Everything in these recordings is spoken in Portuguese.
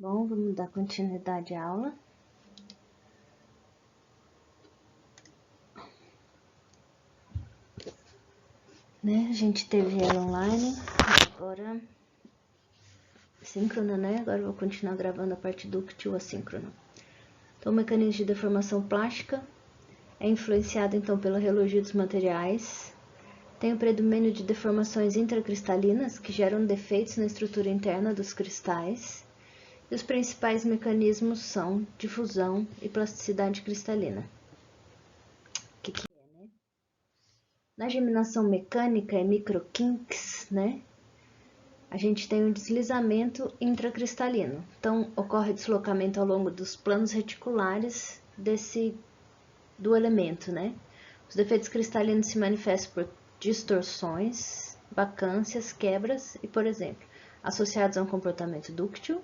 bom, vamos dar continuidade à aula. A gente teve ela online, agora síncrona, Agora eu vou continuar gravando a parte dúctil assíncrona. Então, o mecanismo de deformação plástica é influenciado, então, pela relogia dos materiais. Tem o predomínio de deformações intracristalinas, que geram defeitos na estrutura interna dos cristais. E os principais mecanismos são difusão e plasticidade cristalina. O que é, Na geminação mecânica e microkinks, a gente tem um deslizamento intracristalino. Então, ocorre deslocamento ao longo dos planos reticulares do elemento, Os defeitos cristalinos se manifestam por distorções, vacâncias, quebras e, por exemplo, associados a um comportamento dúctil.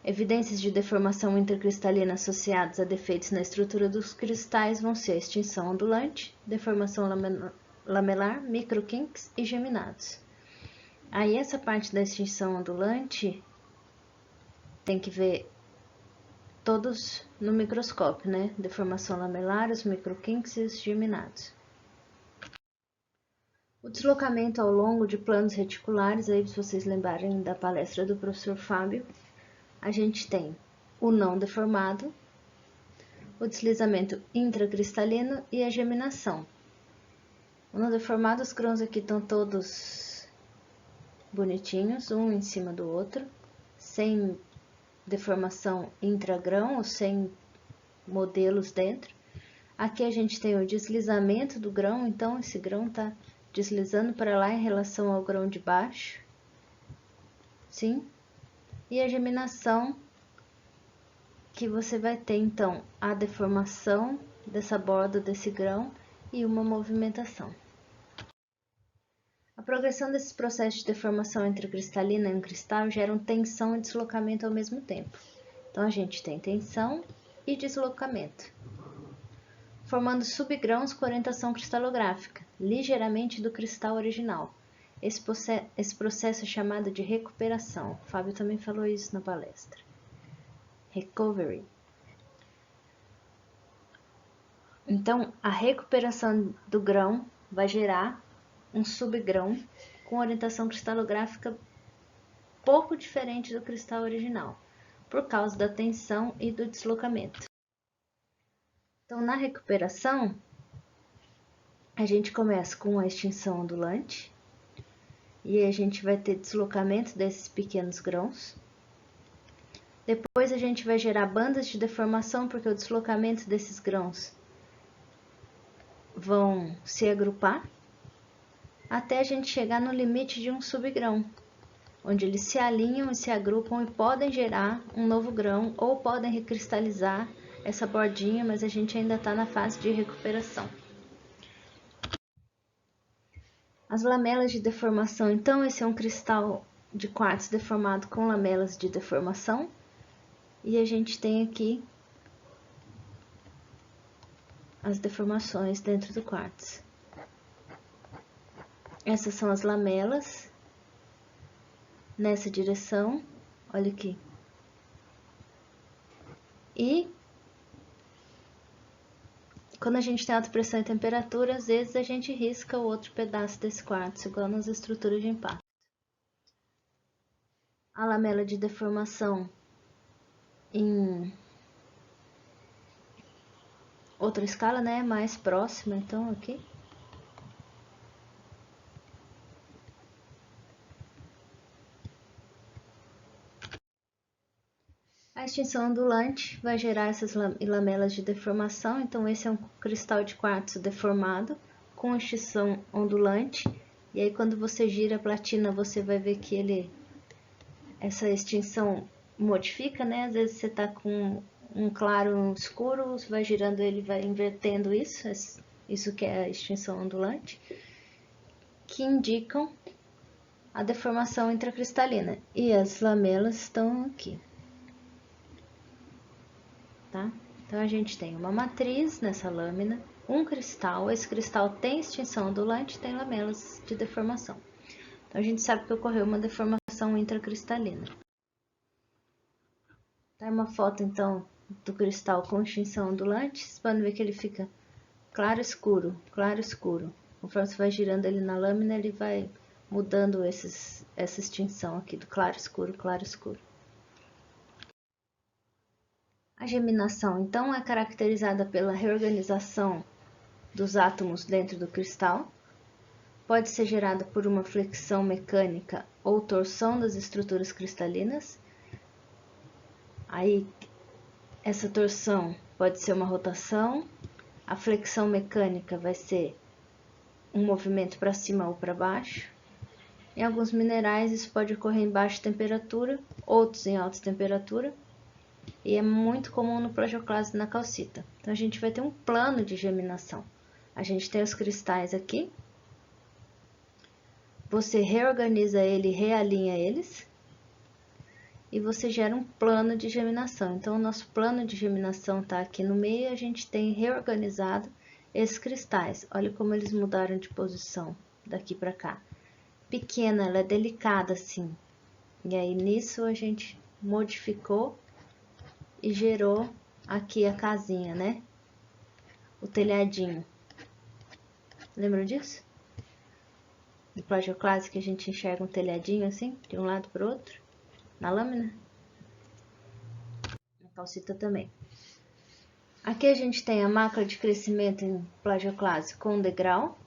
Evidências de deformação intercristalina associadas a defeitos na estrutura dos cristais vão ser extinção ondulante, deformação lamelar, microkinks e geminados. Aí essa parte da extinção ondulante tem que ver todos no microscópio, Deformação lamelar, os microkinks e os geminados. O deslocamento ao longo de planos reticulares, aí se vocês lembrarem da palestra do professor Fábio, a gente tem o não deformado, o deslizamento intracristalino e a geminação. O não deformado, os grãos aqui estão todos bonitinhos, um em cima do outro, sem deformação intragrão ou sem modelos dentro. Aqui a gente tem o deslizamento do grão, então esse grão está deslizando para lá em relação ao grão de baixo, sim? E a geminação, que você vai ter, então, a deformação dessa borda desse grão e uma movimentação. A progressão desses processos de deformação intracristalina em um cristal geram tensão e deslocamento ao mesmo tempo. Então, a gente tem tensão e deslocamento, formando subgrãos com orientação cristalográfica, ligeiramente do cristal original. Esse processo é chamado de recuperação. O Fábio também falou isso na palestra. Recovery. Então, a recuperação do grão vai gerar um subgrão com orientação cristalográfica pouco diferente do cristal original, por causa da tensão e do deslocamento. Então, na recuperação, a gente começa com a extinção ondulante, e a gente vai ter deslocamento desses pequenos grãos. Depois a gente vai gerar bandas de deformação, porque o deslocamento desses grãos vão se agrupar, até a gente chegar no limite de um subgrão, onde eles se alinham e se agrupam e podem gerar um novo grão, ou podem recristalizar essa bordinha, mas a gente ainda está na fase de recuperação. As lamelas de deformação, então, esse é um cristal de quartzo deformado com lamelas de deformação. E a gente tem aqui as deformações dentro do quartzo. Essas são as lamelas nessa direção, olha aqui. E quando a gente tem alta pressão e temperatura, às vezes a gente risca o outro pedaço desse quartzo, igual nas estruturas de impacto. A lamela de deformação em outra escala, mais próxima, então, aqui. A extinção ondulante vai gerar essas lamelas de deformação, então esse é um cristal de quartzo deformado com extinção ondulante, e aí quando você gira a platina, você vai ver que essa extinção modifica, Às vezes você está com um claro e um escuro, você vai girando ele, vai invertendo isso que é a extinção ondulante, que indicam a deformação intracristalina, e as lamelas estão aqui. Tá? Então, a gente tem uma matriz nessa lâmina, um cristal, esse cristal tem extinção ondulante, tem lamelas de deformação. Então, a gente sabe que ocorreu uma deformação intracristalina. Tá uma foto, então, do cristal com extinção ondulante. Vocês podem ver que ele fica claro escuro, claro escuro. Conforme você vai girando ele na lâmina, ele vai mudando essa extinção aqui, do claro escuro, claro escuro. A geminação, então, é caracterizada pela reorganização dos átomos dentro do cristal. Pode ser gerada por uma flexão mecânica ou torção das estruturas cristalinas. Aí, essa torção pode ser uma rotação, a flexão mecânica vai ser um movimento para cima ou para baixo. Em alguns minerais isso pode ocorrer em baixa temperatura, outros em alta temperatura, e é muito comum no plagioclasto e na calcita. Então a gente vai ter um plano de geminação. A gente tem os cristais aqui, você reorganiza ele, realinha eles, e você gera um plano de geminação. Então, o nosso plano de geminação está aqui no meio e a gente tem reorganizado esses cristais. Olha como eles mudaram de posição daqui para cá. Pequena, ela é delicada assim. E aí, nisso, a gente modificou e gerou aqui a casinha, né? O telhadinho. Lembram disso? No plagioclássico, a gente enxerga um telhadinho assim, de um lado para o outro, na lâmina. Na calcita também. Aqui a gente tem a macla de crescimento em plagioclase com degrau.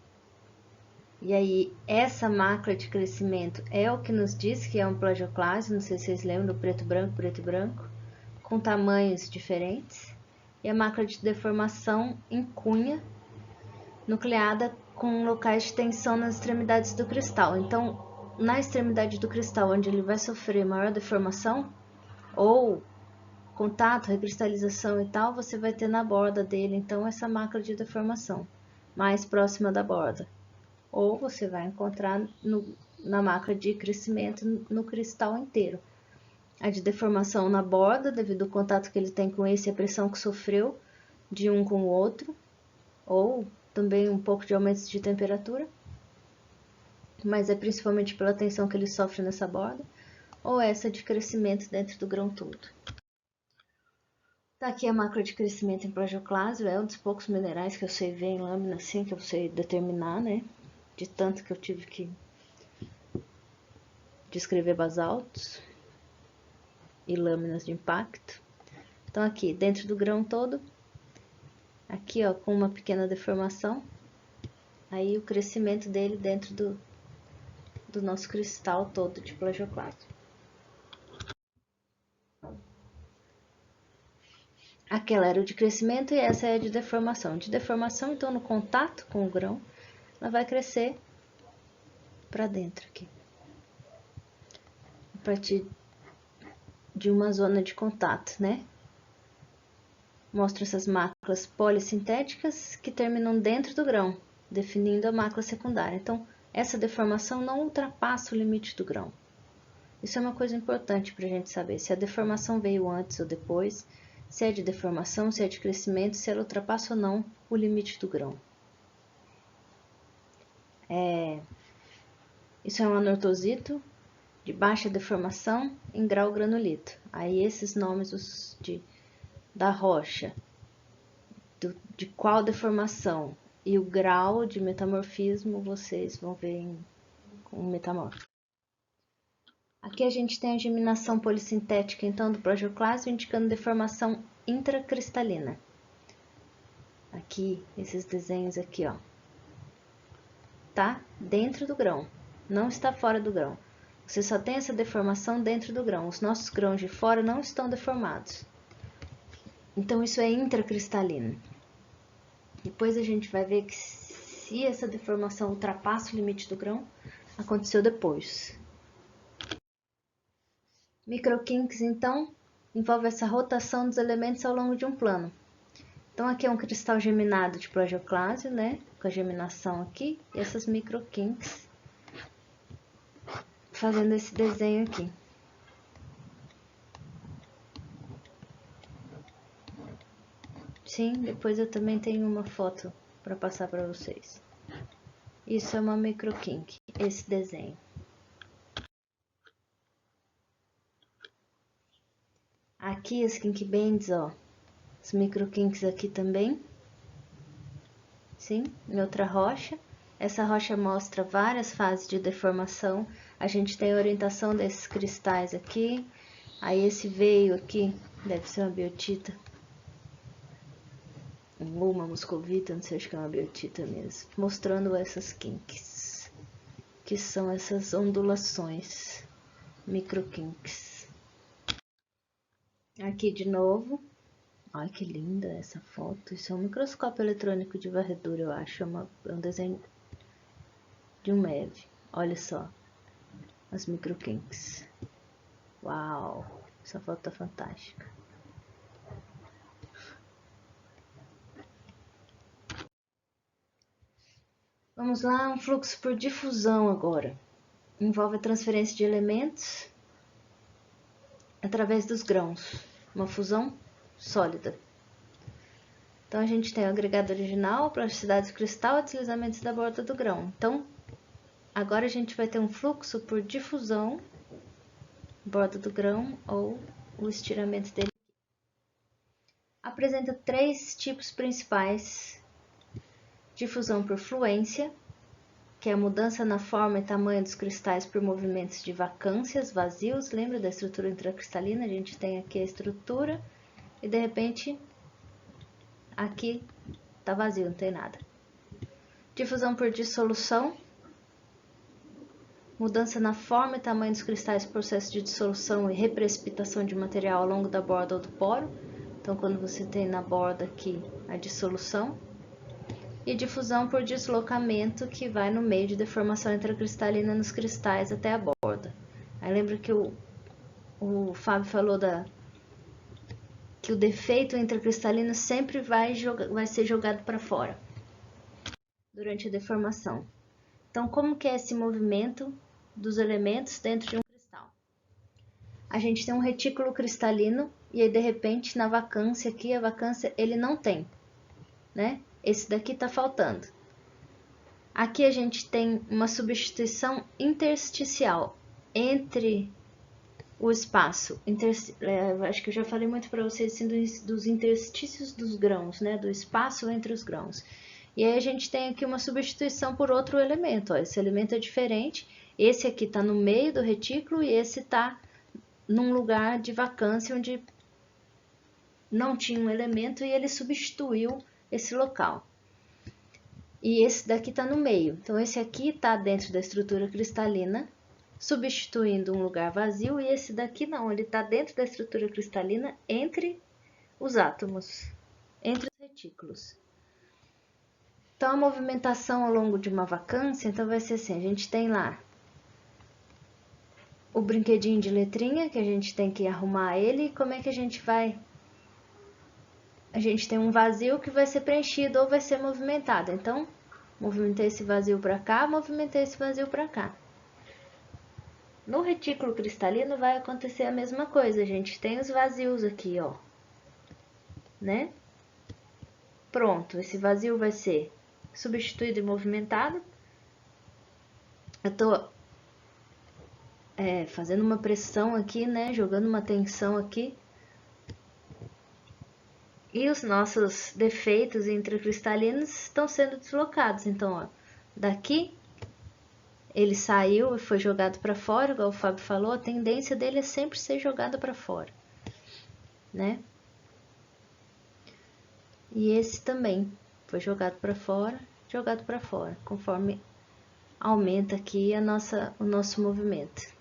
E aí, essa macla de crescimento é o que nos diz que é um plagioclase, não sei se vocês lembram, do preto e branco, com tamanhos diferentes. E a macla de deformação em cunha, nucleada com locais de tensão nas extremidades do cristal. Então, na extremidade do cristal, onde ele vai sofrer maior deformação, ou contato, recristalização e tal, você vai ter na borda dele, então, essa macla de deformação, mais próxima da borda. Ou você vai encontrar na macla de crescimento no cristal inteiro. A de deformação na borda, devido ao contato que ele tem com esse e a pressão que sofreu de um com o outro, ou também um pouco de aumento de temperatura, mas é principalmente pela tensão que ele sofre nessa borda, ou essa de crescimento dentro do grão todo. Tá aqui a macla de crescimento em plagioclásio, é um dos poucos minerais que eu sei ver em lâmina assim, que eu sei determinar, né? De tanto que eu tive que descrever basaltos e lâminas de impacto. Então aqui, dentro do grão todo, aqui ó, com uma pequena deformação, aí o crescimento dele dentro do nosso cristal todo de plagioclásio. Aquela era o de crescimento e essa é a de deformação. De deformação, então, no contato com o grão, ela vai crescer para dentro aqui. A partir de uma zona de contato, né? Mostra essas maclas polissintéticas que terminam dentro do grão, definindo a macla secundária. Então, essa deformação não ultrapassa o limite do grão. Isso é uma coisa importante para a gente saber, se a deformação veio antes ou depois, se é de deformação, se é de crescimento, se ela ultrapassa ou não o limite do grão. Isso é um anortosito de baixa deformação em grau granulito. Aí esses nomes da rocha, de qual deformação e o grau de metamorfismo vocês vão ver com o metamorfo. Aqui a gente tem a geminação polissintética, então, do plagioclásio, indicando deformação intracristalina. Aqui, esses desenhos aqui, ó. Tá dentro do grão, não está fora do grão. Você só tem essa deformação dentro do grão. Os nossos grãos de fora não estão deformados. Então, isso é intracristalino. Depois a gente vai ver que se essa deformação ultrapassa o limite do grão, aconteceu depois. Microkinks, então, envolve essa rotação dos elementos ao longo de um plano. Então, aqui é um cristal geminado de plagioclásio, né? Com a geminação aqui, e essas microkinks fazendo esse desenho aqui. Sim, depois eu também tenho uma foto para passar para vocês. Isso é uma microkink, esse desenho. Aqui as kink bands, ó, os micro kinks aqui também, sim, em outra rocha. Essa rocha mostra várias fases de deformação. A gente tem a orientação desses cristais aqui. Aí esse veio aqui, deve ser uma biotita. Ou uma moscovita, não sei, acho que é uma biotita mesmo. Mostrando essas kinks, que são essas ondulações, micro kinks. Aqui de novo. Ai, que linda essa foto. Isso é um microscópio eletrônico de varredura, eu acho. É um desenho de um MEV. Olha só, as micro kinks. Uau, essa foto tá fantástica. Vamos lá, um fluxo por difusão agora. Envolve a transferência de elementos através dos grãos. Uma fusão sólida. Então, a gente tem o agregado original, plasticidade do cristal e deslizamentos da borda do grão. Então, agora a gente vai ter um fluxo por difusão, borda do grão ou o estiramento dele. Apresenta 3 tipos principais: difusão por fluência, que é a mudança na forma e tamanho dos cristais por movimentos de vacâncias, vazios. Lembra da estrutura intracristalina? A gente tem aqui a estrutura e de repente aqui tá vazio, não tem nada. Difusão por dissolução, mudança na forma e tamanho dos cristais, processo de dissolução e reprecipitação de material ao longo da borda ou do poro. Então, quando você tem na borda aqui a dissolução. E difusão por deslocamento, que vai no meio de deformação intracristalina nos cristais até a borda. Aí lembra que o Fábio falou que o defeito intracristalino sempre vai ser jogado para fora durante a deformação. Então, como que é esse movimento dos elementos dentro de um cristal? A gente tem um retículo cristalino e aí, de repente, na vacância aqui, a vacância ele não tem, né? Esse daqui tá faltando. Aqui a gente tem uma substituição intersticial entre o espaço. Acho que eu já falei muito para vocês assim, dos interstícios dos grãos, né? Do espaço entre os grãos. E aí a gente tem aqui uma substituição por outro elemento. Ó. Esse elemento é diferente. Esse aqui está no meio do retículo e esse está num lugar de vacância onde não tinha um elemento e ele substituiu esse local. E esse daqui está no meio. Então, esse aqui está dentro da estrutura cristalina, substituindo um lugar vazio, e esse daqui não, ele está dentro da estrutura cristalina entre os átomos, entre os retículos. Então, a movimentação ao longo de uma vacância, então vai ser assim, a gente tem lá o brinquedinho de letrinha, que a gente tem que arrumar ele, e como é que a gente vai... A gente tem um vazio que vai ser preenchido ou vai ser movimentado. Então, movimentei esse vazio para cá, movimentei esse vazio para cá. No retículo cristalino vai acontecer a mesma coisa. A gente tem os vazios aqui, ó. Né? Pronto, esse vazio vai ser substituído e movimentado. Eu tô fazendo uma pressão aqui, né? Jogando uma tensão aqui. E os nossos defeitos intracristalinos estão sendo deslocados. Então, ó, daqui ele saiu e foi jogado para fora, igual o Fábio falou, a tendência dele é sempre ser jogado para fora, né? E esse também foi jogado para fora, conforme aumenta aqui o nosso movimento.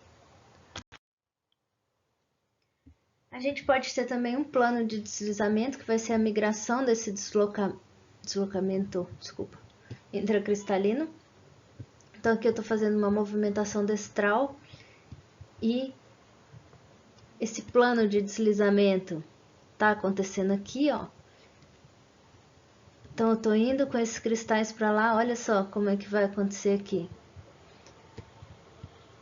A gente pode ter também um plano de deslizamento, que vai ser a migração desse deslocamento intracristalino. Então, aqui eu estou fazendo uma movimentação destral e esse plano de deslizamento está acontecendo aqui, ó. Então, eu estou indo com esses cristais para lá, olha só como é que vai acontecer aqui.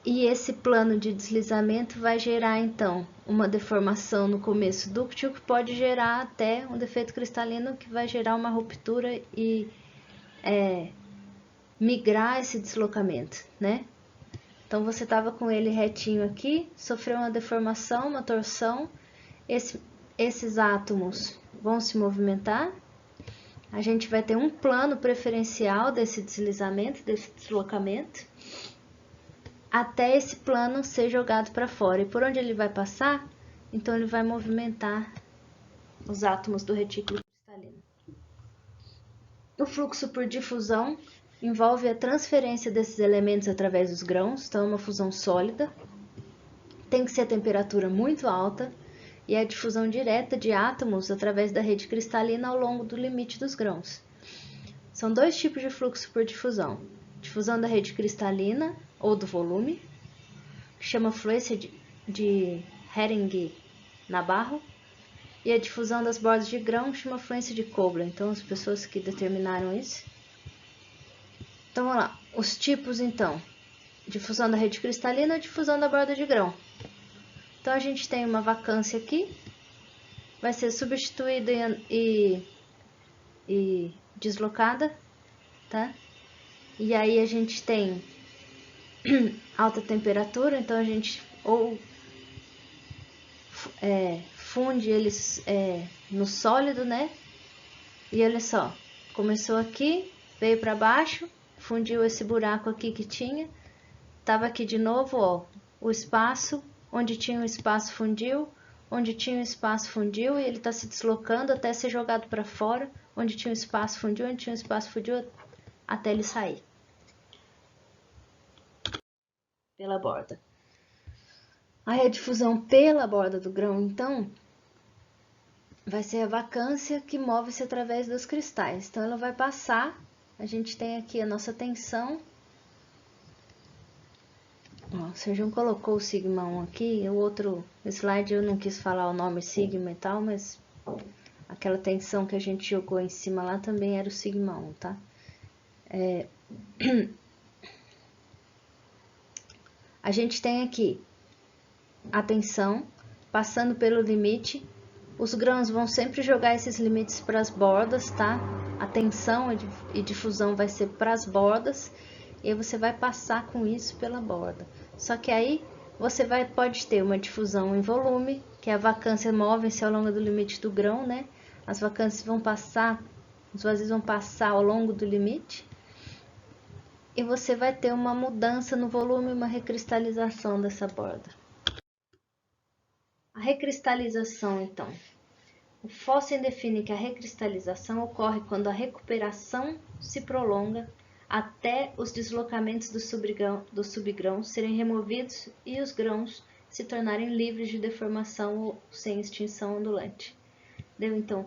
E esse plano de deslizamento vai gerar, então, uma deformação no começo dúctil, que pode gerar até um defeito cristalino, que vai gerar uma ruptura e migrar esse deslocamento, né? Então, você estava com ele retinho aqui, sofreu uma deformação, uma torção, esse esses átomos vão se movimentar. A gente vai ter um plano preferencial desse deslizamento, desse deslocamento, até esse plano ser jogado para fora. E por onde ele vai passar, então ele vai movimentar os átomos do retículo cristalino. O fluxo por difusão envolve a transferência desses elementos através dos grãos, então é uma fusão sólida. Tem que ser a temperatura muito alta e a difusão direta de átomos através da rede cristalina ao longo do limite dos grãos. São dois tipos de fluxo por difusão. Difusão da rede cristalina ou do volume, que chama fluência de Hering-Nabarro, e a difusão das bordas de grão chama fluência de Kobler. Então, as pessoas que determinaram isso. Então, vamos lá. Os tipos, então. Difusão da rede cristalina ou difusão da borda de grão. Então, a gente tem uma vacância aqui. Vai ser substituída e deslocada, tá? E aí, a gente tem alta temperatura. Então, a gente ou funde eles no sólido, né? E olha só, começou aqui, veio para baixo, fundiu esse buraco aqui que tinha, tava aqui de novo, ó, o espaço, onde tinha um espaço fundiu, onde tinha um espaço fundiu, e ele tá se deslocando até ser jogado para fora, onde tinha um espaço fundiu, onde tinha um espaço fundiu, até ele sair pela borda. Aí a difusão pela borda do grão, então, vai ser a vacância que move-se através dos cristais. Então, ela vai passar, a gente tem aqui a nossa tensão. Ó, o Sérgio colocou o sigma 1 aqui, o outro slide eu não quis falar o nome sigma e tal, mas aquela tensão que a gente jogou em cima lá também era o sigma 1, tá? A gente tem aqui a tensão passando pelo limite. Os grãos vão sempre jogar esses limites para as bordas, tá? A tensão e difusão vai ser para as bordas, e aí você vai passar com isso pela borda. Só que aí você pode ter uma difusão em volume, que é a vacância move-se ao longo do limite do grão, né? As vacâncias vão passar, os vazios vão passar ao longo do limite. E você vai ter uma mudança no volume, uma recristalização dessa borda. A recristalização, então. O Fossen define que a recristalização ocorre quando a recuperação se prolonga até os deslocamentos do subgrão serem removidos e os grãos se tornarem livres de deformação ou sem extinção ondulante. Então,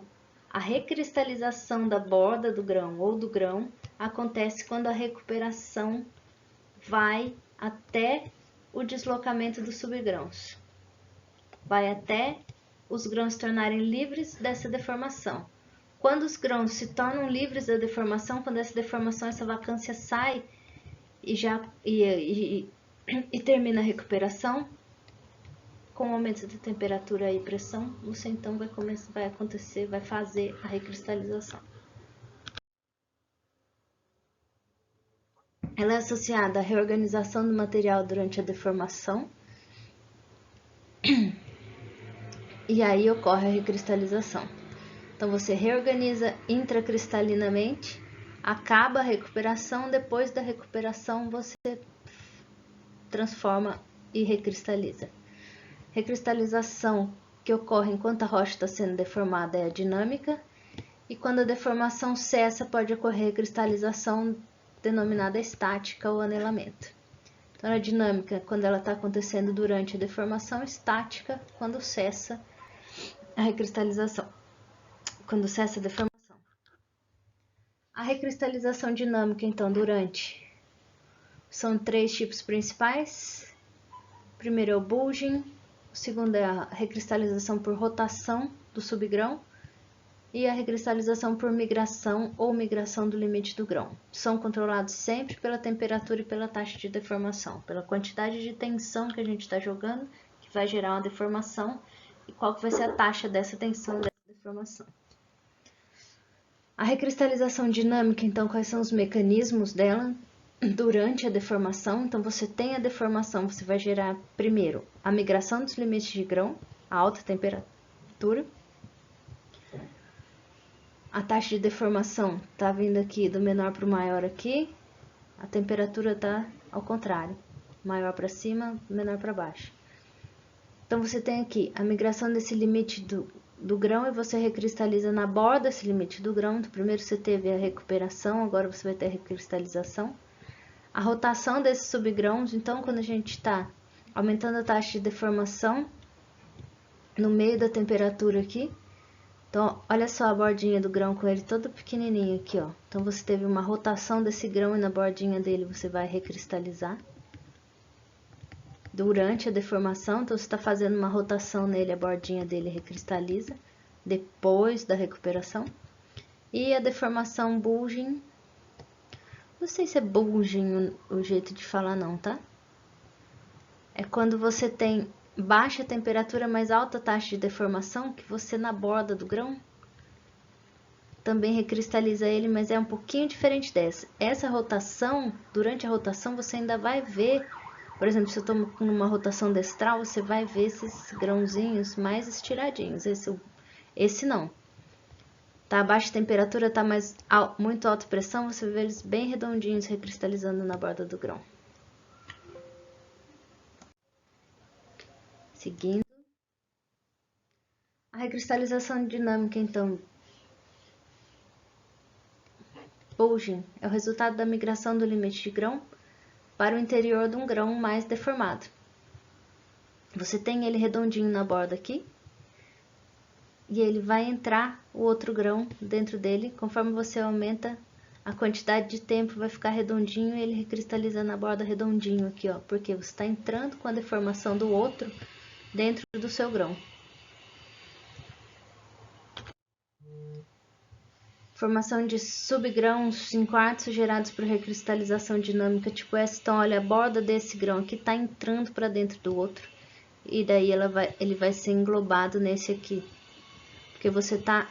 a recristalização da borda do grão ou do grão acontece quando a recuperação vai até o deslocamento dos subgrãos. Vai até os grãos se tornarem livres dessa deformação. Quando os grãos se tornam livres da deformação, quando essa deformação, essa vacância sai e termina a recuperação, com o aumento da temperatura e pressão, você então vai fazer a recristalização. Ela é associada à reorganização do material durante a deformação. E aí ocorre a recristalização. Então, você reorganiza intracristalinamente, acaba a recuperação, depois da recuperação você transforma e recristaliza. Recristalização que ocorre enquanto a rocha está sendo deformada é a dinâmica, e quando a deformação cessa pode ocorrer cristalização denominada estática ou anelamento. Então, a dinâmica quando ela está acontecendo durante a deformação, estática quando cessa a recristalização, quando cessa a deformação. A recristalização dinâmica, então, são 3 tipos principais. O primeiro é o bulging, o segundo é a recristalização por rotação do subgrão e a recristalização por migração ou migração do limite do grão. São controlados sempre pela temperatura e pela taxa de deformação, pela quantidade de tensão que a gente está jogando, que vai gerar uma deformação, e qual que vai ser a taxa dessa tensão, dessa deformação. A recristalização dinâmica, então, quais são os mecanismos dela durante a deformação? Então, você tem a deformação, você vai gerar, primeiro, a migração dos limites de grão, a alta temperatura. a taxa de deformação tá vindo aqui do menor para o maior aqui, a temperatura tá ao contrário, maior para cima, menor para baixo. Então, você tem aqui a migração desse limite do grão e você recristaliza na borda esse limite do grão. Então, primeiro você teve a recuperação, agora você vai ter a recristalização. A rotação desses subgrãos, então, quando a gente está aumentando a taxa de deformação no meio da temperatura aqui. Então, olha só a bordinha do grão com ele todo pequenininho aqui, ó. Então, você teve uma rotação desse grão e na bordinha dele você vai recristalizar. Durante a deformação, então você está fazendo uma rotação nele, a bordinha dele recristaliza, depois da recuperação. E a deformação bulging, não sei se é bulging o jeito de falar não, tá? É quando você tem baixa temperatura, mas alta taxa de deformação, que você na borda do grão também recristaliza ele, mas é um pouquinho diferente dessa. Essa rotação, durante a rotação, você ainda vai ver. Por exemplo, se eu estou numa rotação destral, você vai ver esses grãozinhos mais estiradinhos. Esse não. Tá a baixa temperatura, tá muito alta pressão, você vê eles bem redondinhos recristalizando na borda do grão. Seguindo. A recristalização dinâmica, então. Bulging é o resultado da migração do limite de grão para o interior de um grão mais deformado. Você tem ele redondinho na borda aqui, e ele vai entrar o outro grão dentro dele. Conforme você aumenta a quantidade de tempo, vai ficar redondinho e ele recristaliza na borda redondinho aqui, ó, porque você está entrando com a deformação do outro dentro do seu grão. Formação de subgrãos em quartzo gerados por recristalização dinâmica tipo essa. Então, olha, a borda desse grão aqui está entrando para dentro do outro. E daí ele vai ser englobado nesse aqui. Porque você tá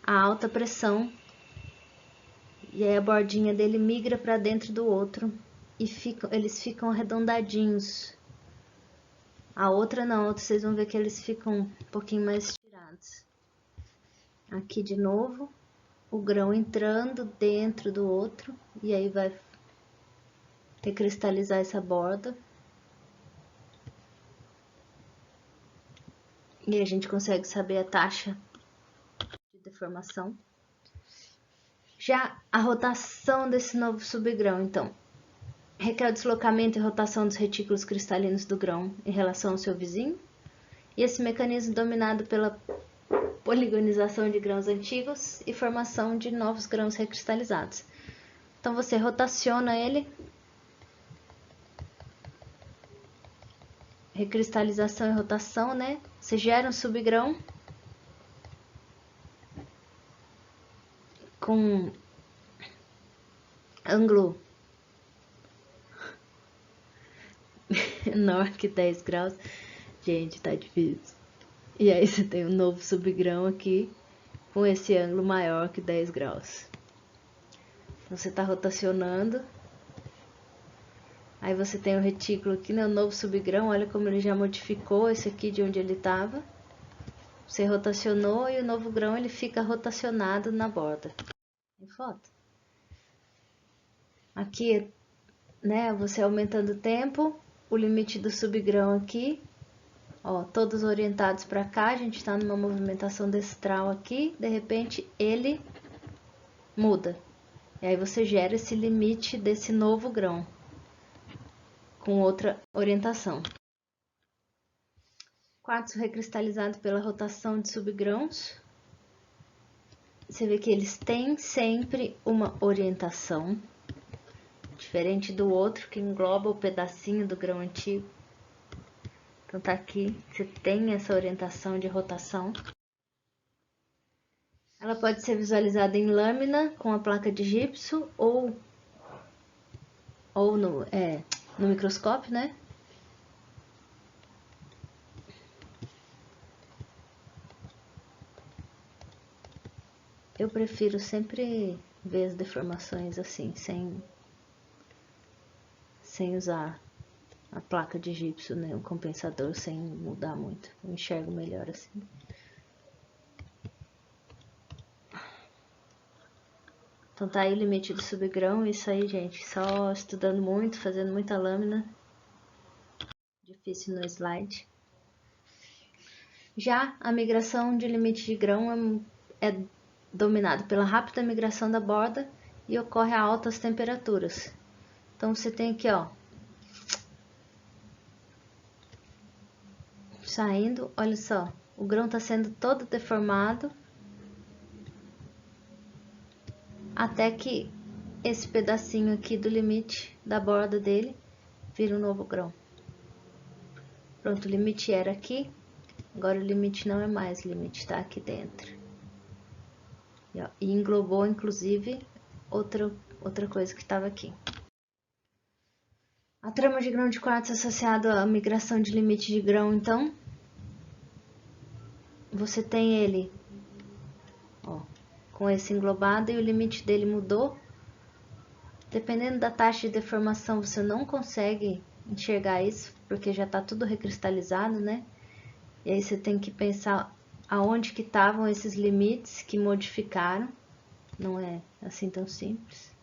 a alta pressão. E aí a bordinha dele migra para dentro do outro. E eles ficam arredondadinhos. A outra não, a outra vocês vão ver que eles ficam um pouquinho mais estirados. Aqui de novo, o grão entrando dentro do outro, e aí vai recristalizar essa borda. E a gente consegue saber a taxa de deformação. Já a rotação desse novo subgrão, então, requer o deslocamento e rotação dos retículos cristalinos do grão em relação ao seu vizinho. E esse mecanismo dominado pela poligonização de grãos antigos e formação de novos grãos recristalizados. Então, você rotaciona ele, recristalização e rotação, né? Você gera um subgrão com ângulo menor que 10 graus. Gente, tá difícil. E aí você tem um novo subgrão aqui com esse ângulo maior que 10 graus. Então, você está rotacionando. Aí você tem o retículo aqui, né? O novo subgrão, olha como ele já modificou esse aqui de onde ele estava. Você rotacionou e o novo grão ele fica rotacionado na borda. Tem foto? Aqui, né? Você aumentando o tempo, o limite do subgrão aqui. Ó, todos orientados para cá, a gente está numa movimentação destral aqui, de repente ele muda. E aí você gera esse limite desse novo grão, com outra orientação. Quartzo recristalizado pela rotação de subgrãos. Você vê que eles têm sempre uma orientação, diferente do outro que engloba o pedacinho do grão antigo. Então, tá aqui, você tem essa orientação de rotação. Ela pode ser visualizada em lâmina com a placa de gipso ou no microscópio, né? Eu prefiro sempre ver as deformações assim, sem usar a placa de gipso, né? O compensador sem mudar muito. Eu enxergo melhor assim. Então tá aí o limite do subgrão, isso aí, gente, só estudando muito, fazendo muita lâmina. Difícil no slide. Já a migração de limite de grão é dominado pela rápida migração da borda e ocorre a altas temperaturas. Então você tem aqui, ó, saindo, olha só, o grão está sendo todo deformado até que esse pedacinho aqui do limite da borda dele vira um novo grão. Pronto, o limite era aqui, agora o limite não é mais, o limite está aqui dentro. E englobou, inclusive, outra coisa que estava aqui. A trama de grão de quartzo associada à migração de limite de grão, então, você tem ele, ó, com esse englobado e o limite dele mudou. Dependendo da taxa de deformação, você não consegue enxergar isso, porque já está tudo recristalizado, né? E aí você tem que pensar aonde que estavam esses limites que modificaram. Não é assim tão simples.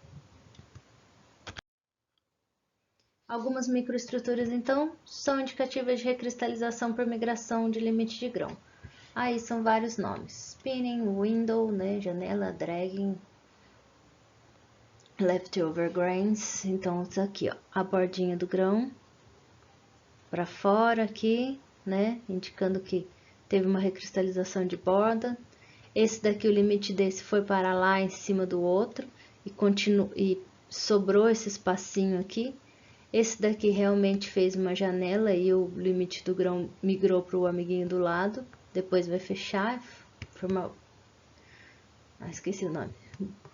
Algumas microestruturas, então, são indicativas de recristalização por migração de limite de grão. Aí são vários nomes: spinning, window, né, janela, dragging, leftover grains. Então, isso aqui, ó, a bordinha do grão para fora aqui, né, indicando que teve uma recristalização de borda. Esse daqui, o limite desse foi para lá em cima do outro e sobrou esse espacinho aqui. Esse daqui realmente fez uma janela e o limite do grão migrou para o amiguinho do lado. Depois vai fechar, formar... esqueci o nome.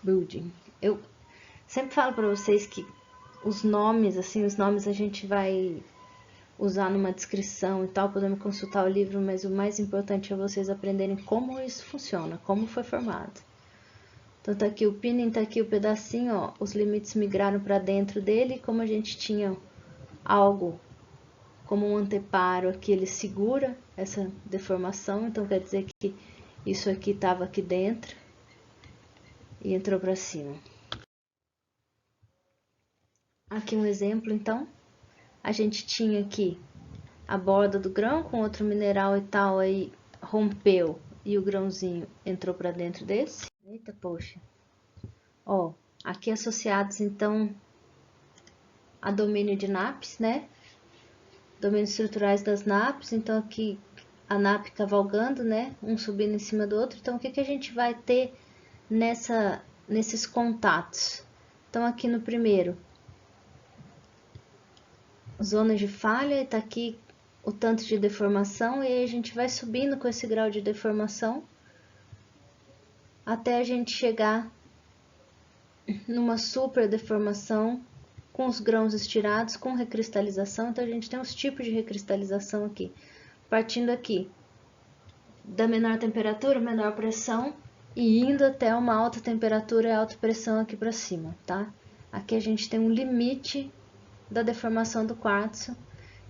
Building. Eu sempre falo para vocês que os nomes, assim, os nomes a gente vai usar numa descrição e tal, podemos consultar o livro, mas o mais importante é vocês aprenderem como isso funciona, como foi formado. Então tá aqui o pinning, tá aqui o pedacinho, ó, os limites migraram para dentro dele, como a gente tinha algo como um anteparo aqui, ele segura essa deformação, então quer dizer que isso aqui estava aqui dentro e entrou para cima. Aqui um exemplo, então, a gente tinha aqui a borda do grão com outro mineral e tal, aí rompeu e o grãozinho entrou para dentro desse. Eita, poxa. Ó, aqui associados, então, a domínio de NAPs, né? Domínios estruturais das NAPs, então aqui a NAP cavalgando, né? Um subindo em cima do outro. Então, o que que a gente vai ter nesses contatos? Então, aqui no primeiro, zonas de falha, e tá aqui o tanto de deformação, e aí a gente vai subindo com esse grau de deformação até a gente chegar numa super deformação com os grãos estirados, com recristalização. Então a gente tem os tipos de recristalização aqui, partindo aqui da menor temperatura, menor pressão, e indo até uma alta temperatura e alta pressão aqui para cima, tá? Aqui a gente tem um limite da deformação do quartzo,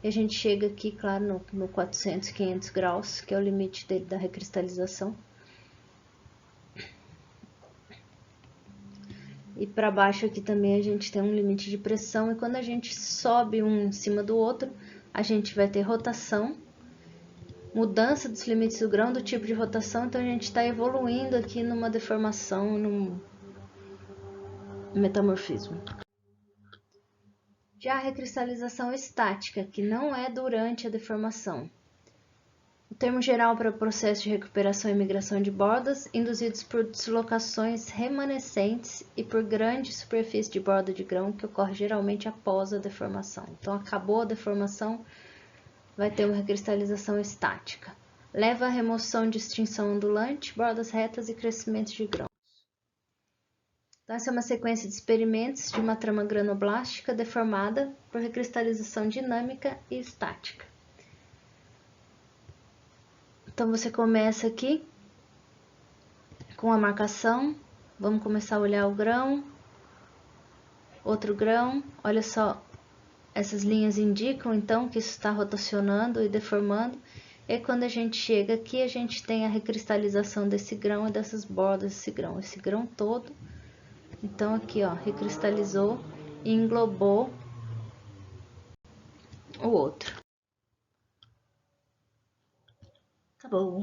e a gente chega aqui, claro, no 400, 500 graus, que é o limite dele da recristalização. E para baixo aqui também a gente tem um limite de pressão, e quando a gente sobe um em cima do outro, a gente vai ter rotação, mudança dos limites do grão, do tipo de rotação, então a gente está evoluindo aqui numa deformação, num metamorfismo. Já a recristalização estática, que não é durante a deformação. O termo geral para o processo de recuperação e migração de bordas induzidos por deslocações remanescentes e por grande superfície de borda de grão que ocorre geralmente após a deformação. Então, acabou a deformação, vai ter uma recristalização estática. Leva à remoção de extinção ondulante, bordas retas e crescimento de grãos. Então, essa é uma sequência de experimentos de uma trama granoblástica deformada por recristalização dinâmica e estática. Então, você começa aqui com a marcação, vamos começar a olhar o grão, outro grão, olha só, essas linhas indicam então que isso está rotacionando e deformando, e quando a gente chega aqui, a gente tem a recristalização desse grão e dessas bordas desse grão todo Então aqui, ó, recristalizou e englobou o outro. Acabou.